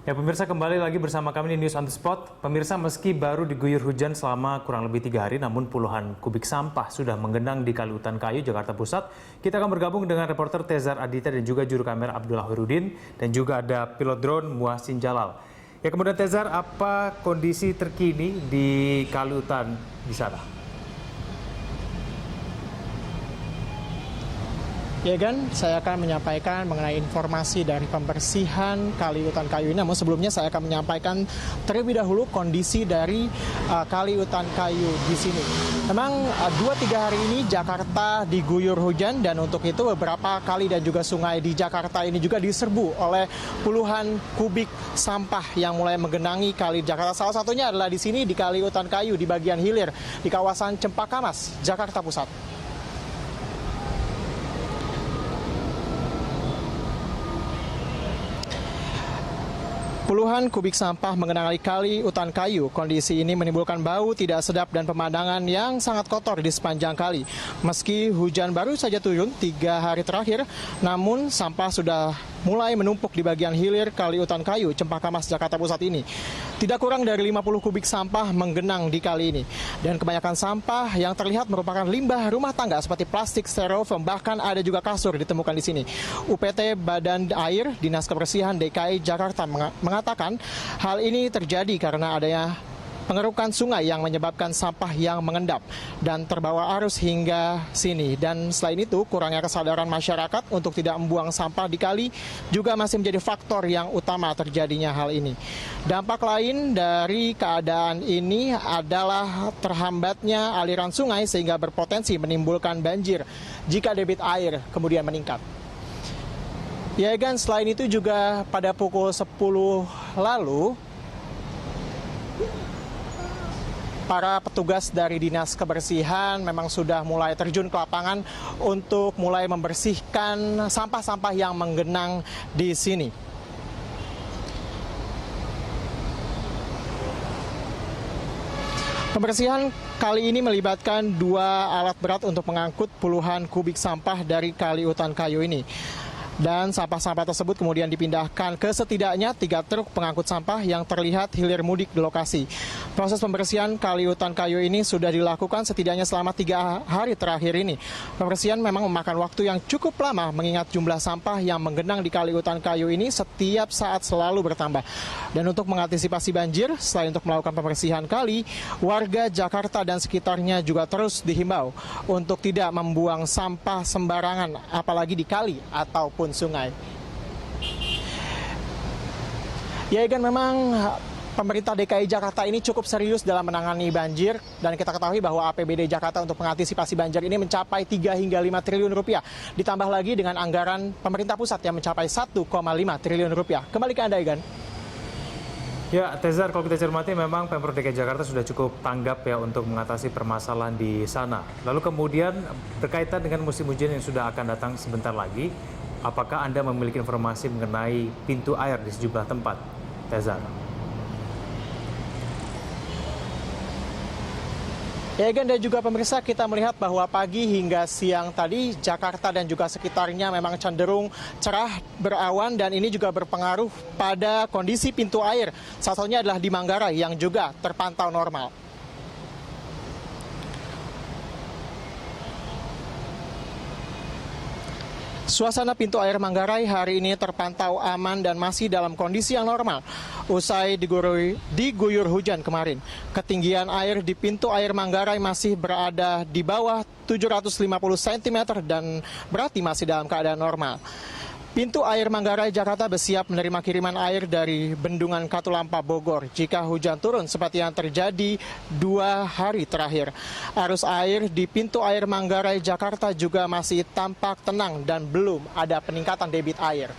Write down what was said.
Ya pemirsa, kembali lagi bersama kami di News on the Spot. Pemirsa, meski baru diguyur hujan selama kurang lebih 3 hari, namun puluhan kubik sampah sudah menggenang di Kali Utan Kayu, Jakarta Pusat. Kita akan bergabung dengan reporter Tezar Adita dan juga juru kamera Abdullah Hoirudin, dan juga ada pilot drone Muhsin Jalal. Ya kemudian Tezar, apa kondisi terkini di Kali Utan di sana? Ya Gan, saya akan menyampaikan mengenai informasi dari pembersihan Kali Utan Kayu ini. Namun sebelumnya saya akan menyampaikan terlebih dahulu kondisi dari Kali Utan Kayu di sini. Memang 2-3 hari ini Jakarta diguyur hujan, dan untuk itu beberapa kali dan juga sungai di Jakarta ini juga diserbu oleh puluhan kubik sampah yang mulai menggenangi Kali Jakarta. Salah satunya adalah di sini di Kali Utan Kayu di bagian hilir di kawasan Cempaka Mas, Jakarta Pusat. Puluhan kubik sampah mengenangi Kali Utan Kayu. Kondisi ini menimbulkan bau tidak sedap dan pemandangan yang sangat kotor di sepanjang kali. Meski hujan baru saja turun 3 hari terakhir, namun sampah sudah mulai menumpuk di bagian hilir Kali Utan Kayu, Cempaka Mas, Jakarta Pusat ini. Tidak kurang dari 50 kubik sampah menggenang di kali ini. Dan kebanyakan sampah yang terlihat merupakan limbah rumah tangga seperti plastik, styrofoam, bahkan ada juga kasur ditemukan di sini. UPT Badan Air Dinas Kebersihan DKI Jakarta mengatakan hal ini terjadi karena adanya pengerukan sungai yang menyebabkan sampah yang mengendap dan terbawa arus hingga sini. Dan selain itu, kurangnya kesadaran masyarakat untuk tidak membuang sampah di kali juga masih menjadi faktor yang utama terjadinya hal ini. Dampak lain dari keadaan ini adalah terhambatnya aliran sungai sehingga berpotensi menimbulkan banjir jika debit air kemudian meningkat. Ya kan, selain itu juga pada pukul 10 lalu, para petugas dari Dinas Kebersihan memang sudah mulai terjun ke lapangan untuk mulai membersihkan sampah-sampah yang menggenang di sini. Pembersihan kali ini melibatkan 2 alat berat untuk mengangkut puluhan kubik sampah dari Kali Utan Kayu ini. Dan sampah-sampah tersebut kemudian dipindahkan ke setidaknya 3 truk pengangkut sampah yang terlihat hilir mudik di lokasi. Proses pembersihan Kali Utan Kayu ini sudah dilakukan setidaknya selama 3 hari terakhir ini. Pembersihan memang memakan waktu yang cukup lama mengingat jumlah sampah yang menggenang di Kali Utan Kayu ini setiap saat selalu bertambah. Dan untuk mengantisipasi banjir, selain untuk melakukan pembersihan kali, warga Jakarta dan sekitarnya juga terus dihimbau untuk tidak membuang sampah sembarangan, apalagi di kali ataupun sungai. Ya kan, memang pemerintah DKI Jakarta ini cukup serius dalam menangani banjir, dan kita ketahui bahwa APBD Jakarta untuk mengantisipasi banjir ini mencapai 3 hingga 5 triliun rupiah. Ditambah lagi dengan anggaran pemerintah pusat yang mencapai 1,5 triliun rupiah. Kembali ke Anda, Egan. Ya, Tezar, kalau kita cermati memang Pemprov DKI Jakarta sudah cukup tanggap ya untuk mengatasi permasalahan di sana. Lalu kemudian berkaitan dengan musim hujan yang sudah akan datang sebentar lagi, apakah Anda memiliki informasi mengenai pintu air di sejumlah tempat, Tezar? Ya, Egan dan juga pemirsa, kita melihat bahwa pagi hingga siang tadi Jakarta dan juga sekitarnya memang cenderung cerah, berawan, dan ini juga berpengaruh pada kondisi pintu air. Salah satunya adalah di Manggarai yang juga terpantau normal. Suasana pintu air Manggarai hari ini terpantau aman dan masih dalam kondisi yang normal. Usai diguyur hujan kemarin, ketinggian air di pintu air Manggarai masih berada di bawah 750 cm dan berarti masih dalam keadaan normal. Pintu air Manggarai Jakarta bersiap menerima kiriman air dari Bendungan Katulampa Bogor jika hujan turun seperti yang terjadi 2 hari terakhir. Arus air di pintu air Manggarai Jakarta juga masih tampak tenang dan belum ada peningkatan debit air.